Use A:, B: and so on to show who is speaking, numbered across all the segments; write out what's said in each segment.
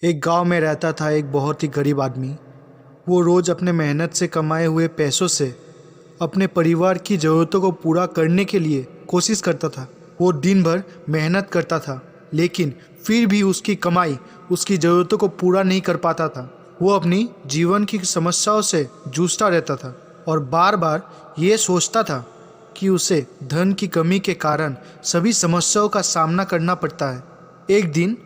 A: एक गांव में रहता था एक बहुत ही गरीब आदमी। वो रोज़ अपने मेहनत से कमाए हुए पैसों से अपने परिवार की ज़रूरतों को पूरा करने के लिए कोशिश करता था। वो दिन भर मेहनत करता था, लेकिन फिर भी उसकी कमाई उसकी ज़रूरतों को पूरा नहीं कर पाता था। वो अपनी जीवन की समस्याओं से जूझता रहता था और बार बार ये सोचता था कि उसे धन की कमी के कारण सभी समस्याओं का सामना करना पड़ता है। एक दिन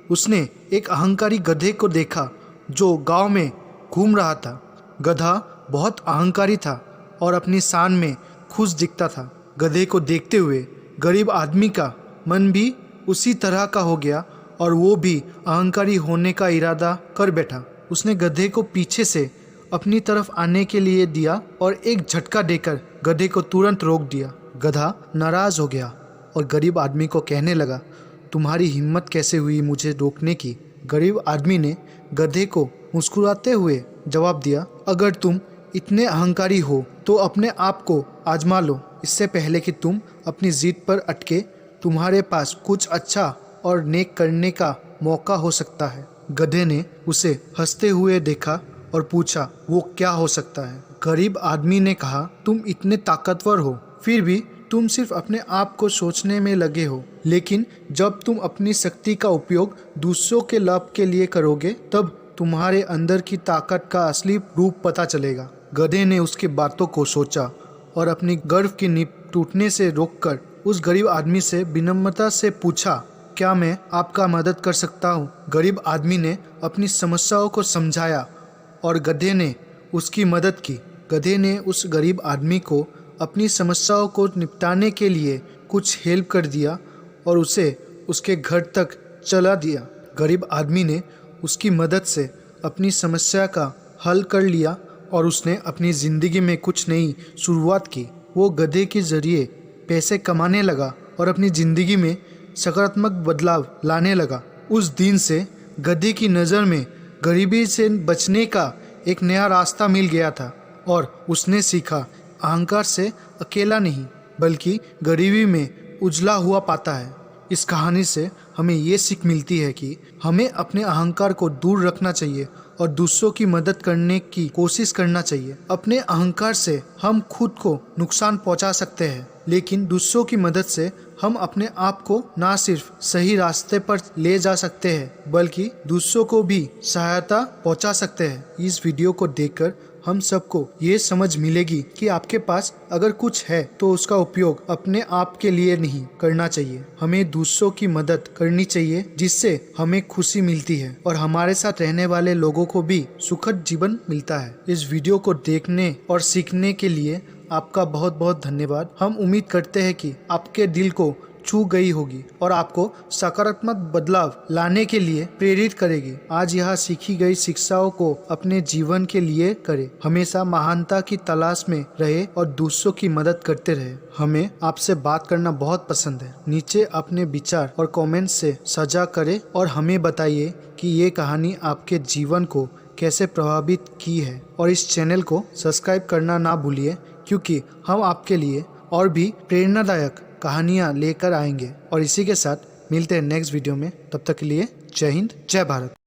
A: उसने एक अहंकारी गधे को देखा जो गांव में घूम रहा था। गधा बहुत अहंकारी था और अपनी शान में खुश दिखता था। गधे को देखते हुए गरीब आदमी का मन भी उसी तरह का हो गया और वो भी अहंकारी होने का इरादा कर बैठा। उसने गधे को पीछे से अपनी तरफ आने के लिए दिया और एक झटका देकर गधे को तुरंत रोक दिया। गधा नाराज हो गया और गरीब आदमी को कहने लगा, तुम्हारी हिम्मत कैसे हुई मुझे रोकने की? गरीब आदमी ने गधे को मुस्कुराते हुए जवाब दिया, अगर तुम इतने अहंकारी हो तो अपने आप को आजमा लो, इससे पहले कि तुम अपनी जिद पर अटके। तुम्हारे पास कुछ अच्छा और नेक करने का मौका हो सकता है। गधे ने उसे हंसते हुए देखा और पूछा, वो क्या हो सकता है? गरीब आदमी ने कहा, तुम इतने ताकतवर हो, फिर भी तुम सिर्फ अपने आप को सोचने में लगे हो। लेकिन जब तुम अपनी शक्ति का उपयोग दूसरों के लाभ के लिए करोगे, तब तुम्हारे अंदर की ताकत का असली रूप पता चलेगा। गधे ने उसकी बातों को सोचा और अपनी गर्व की नींव टूटने से रोककर उस गरीब आदमी से विनम्रता से पूछा, क्या मैं आपका मदद कर सकता हूँ? गरीब आदमी ने अपनी समस्याओं को समझाया और गधे ने उसकी मदद की। गधे ने उस गरीब आदमी को अपनी समस्याओं को निपटाने के लिए कुछ हेल्प कर दिया और उसे उसके घर तक चला दिया। गरीब आदमी ने उसकी मदद से अपनी समस्या का हल कर लिया और उसने अपनी ज़िंदगी में कुछ नई शुरुआत की। वो गधे के ज़रिए पैसे कमाने लगा और अपनी ज़िंदगी में सकारात्मक बदलाव लाने लगा। उस दिन से गधे की नज़र में गरीबी से बचने का एक नया रास्ता मिल गया था और उसने सीखा, अहंकार से अकेला नहीं बल्कि गरीबी में उजला हुआ पाता है। इस कहानी से हमें ये सीख मिलती है कि हमें अपने अहंकार को दूर रखना चाहिए और दूसरों की मदद करने की कोशिश करना चाहिए। अपने अहंकार से हम खुद को नुकसान पहुंचा सकते हैं, लेकिन दूसरों की मदद से हम अपने आप को ना सिर्फ सही रास्ते पर ले जा सकते हैं बल्कि दूसरों को भी सहायता पहुंचा सकते हैं। इस वीडियो को देखकर हम सबको ये समझ मिलेगी कि आपके पास अगर कुछ है तो उसका उपयोग अपने आप के लिए नहीं करना चाहिए। हमें दूसरों की मदद करनी चाहिए, जिससे हमें खुशी मिलती है और हमारे साथ रहने वाले लोगों को भी सुखद जीवन मिलता है। इस वीडियो को देखने और सीखने के लिए आपका बहुत बहुत धन्यवाद। हम उम्मीद करते हैं कि आपके दिल को छू गई होगी और आपको सकारात्मक बदलाव लाने के लिए प्रेरित करेगी। आज यहाँ सीखी गई शिक्षाओं को अपने जीवन के लिए करें। हमेशा महानता की तलाश में रहे और दूसरों की मदद करते रहे। हमें आपसे बात करना बहुत पसंद है। नीचे अपने विचार और कमेंट से साझा करें और हमें बताइए कि ये कहानी आपके जीवन को कैसे प्रभावित की है। और इस चैनल को सब्सक्राइब करना ना भूलिए, क्योंकि हम आपके लिए और भी प्रेरणादायक कहानियाँ लेकर आएंगे। और इसी के साथ मिलते हैं नेक्स्ट वीडियो में। तब तक के लिए जय हिंद, जय भारत।